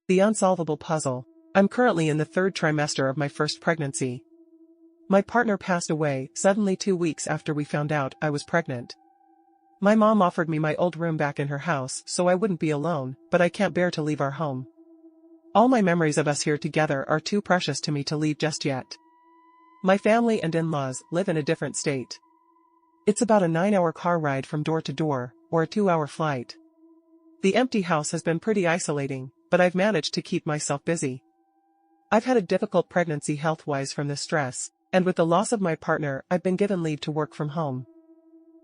The Unsolvable Puzzle. I'm currently in the third trimester of my first pregnancy. My partner passed away suddenly 2 weeks after we found out I was pregnant. My mom offered me my old room back in her house so I wouldn't be alone, but I can't bear to leave our home. All my memories of us here together are too precious to me to leave just yet. My family and in-laws live in a different state. It's about a 9-hour car ride from door to door, or a 2-hour flight. The empty house has been pretty isolating, but I've managed to keep myself busy. I've had a difficult pregnancy health-wise from the stress, and with the loss of my partner I've been given leave to work from home.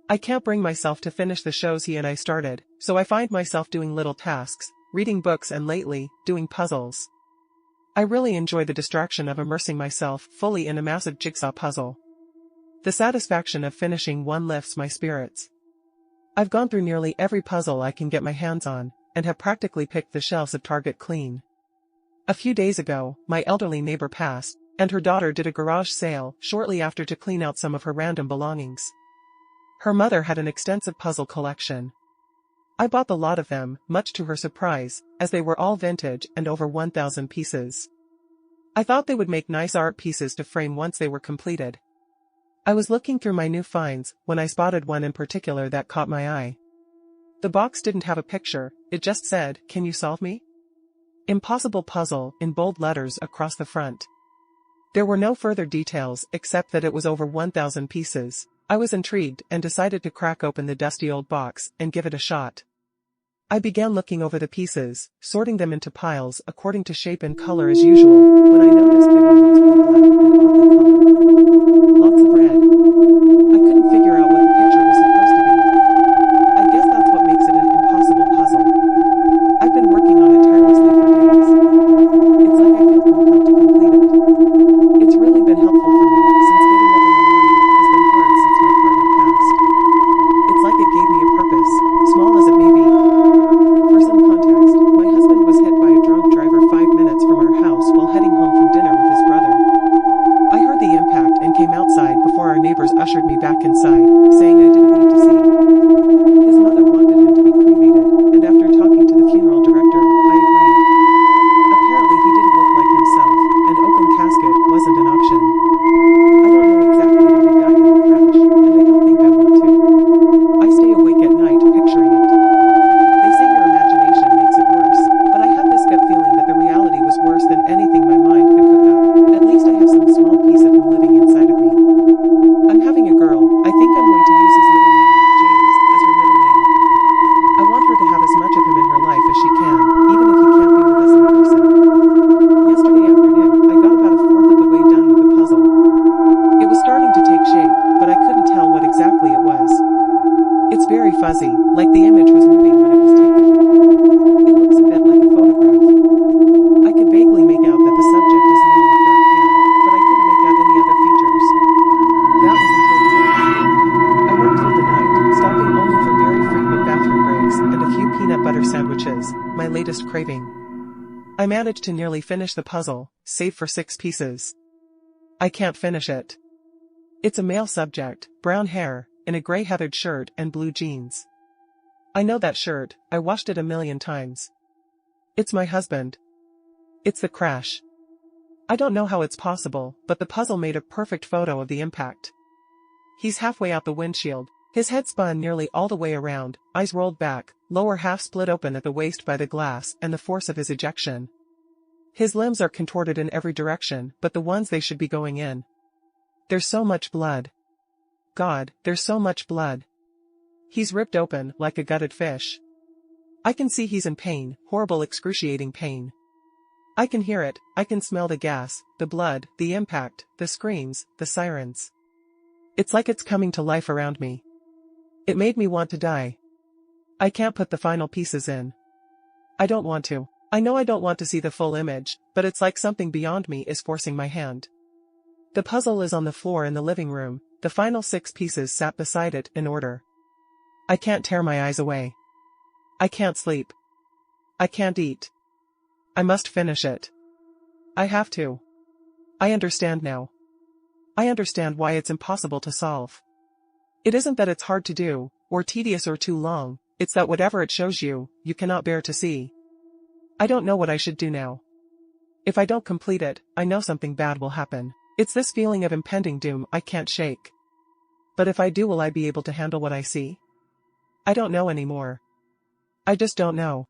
I can't bring myself to finish the shows he and I started, so I find myself doing little tasks, reading books and lately, doing puzzles. I really enjoy the distraction of immersing myself fully in a massive jigsaw puzzle. The satisfaction of finishing one lifts my spirits. I've gone through nearly every puzzle I can get my hands on, and have practically picked the shelves of Target clean. A few days ago, my elderly neighbor passed, and her daughter did a garage sale shortly after to clean out some of her random belongings. Her mother had an extensive puzzle collection. I bought the lot of them, much to her surprise, as they were all vintage and over 1,000 pieces. I thought they would make nice art pieces to frame once they were completed. I was looking through my new finds when I spotted one in particular that caught my eye. The box didn't have a picture, it just said, "Can you solve me?" Impossible Puzzle in bold letters across the front. There were no further details except that it was over 1,000 pieces. I was intrigued and decided to crack open the dusty old box and give it a shot. I began looking over the pieces, sorting them into piles according to shape and color as usual, when I noticed they were mostly black and oddly colored. Lots of red. I couldn't figure out what the picture was supposed to be. I guess that's what makes it an impossible puzzle. I've been working on it tirelessly for days. It's like I feel compelled to complete it. It's really been helpful for me, since getting up in the morning has been hard since my partner passed. It's like it gave me a purpose, small as it may be. For some context, my husband was hit by a drunk driver 5 minutes from our house while heading home from dinner with his brother. I heard the impact and came outside before our neighbors ushered me back inside, saying I didn't need to see. His mother wanted him to be cremated, and after talking to the funeral director, I agreed. Apparently he didn't look like himself, and open casket wasn't an option. I don't know exactly how he died in the crash, and I don't think I want to. I stay awake at night picturing it. They say your imagination makes it worse, but I have this gut feeling that the reality was worse than anything my mind could cook up. At least I have some small piece of him living inside of me. I'm having a girl. I think I'm going to use his middle name, James, as her middle name. I want her to have as much of him in her life as she can, even if he can't be with us in person. Yesterday afternoon, I got about a fourth of the way done with the puzzle. It was starting to take shape, but I couldn't tell what exactly it was. It's very fuzzy, like the image was moving when it was taken. It looks a bit like a photograph. I could vaguely make out that the subject is male with dark hair, but I couldn't make out any other features. That was until today. I worked through the night, stopping only for very frequent bathroom breaks and a few peanut butter sandwiches, my latest craving. I managed to nearly finish the puzzle, save for 6 pieces. I can't finish it. It's a male subject, brown hair, in a gray heathered shirt and blue jeans. I know that shirt, I washed it a million times. It's my husband. It's the crash. I don't know how it's possible, but the puzzle made a perfect photo of the impact. He's halfway out the windshield, his head spun nearly all the way around, eyes rolled back, lower half split open at the waist by the glass and the force of his ejection. His limbs are contorted in every direction, but the ones they should be going in. There's so much blood. God, there's so much blood. He's ripped open like a gutted fish. I can see he's in pain, horrible excruciating pain. I can hear it, I can smell the gas, the blood, the impact, the screams, the sirens. It's like it's coming to life around me. It made me want to die. I can't put the final pieces in. I don't want to. I know I don't want to see the full image, but it's like something beyond me is forcing my hand. The puzzle is on the floor in the living room, the final 6 pieces sat beside it in order. I can't tear my eyes away. I can't sleep. I can't eat. I must finish it. I have to. I understand now. I understand why it's impossible to solve. It isn't that it's hard to do, or tedious or too long, it's that whatever it shows you, you cannot bear to see. I don't know what I should do now. If I don't complete it, I know something bad will happen. It's this feeling of impending doom I can't shake. But if I do, will I be able to handle what I see? I don't know anymore. I just don't know.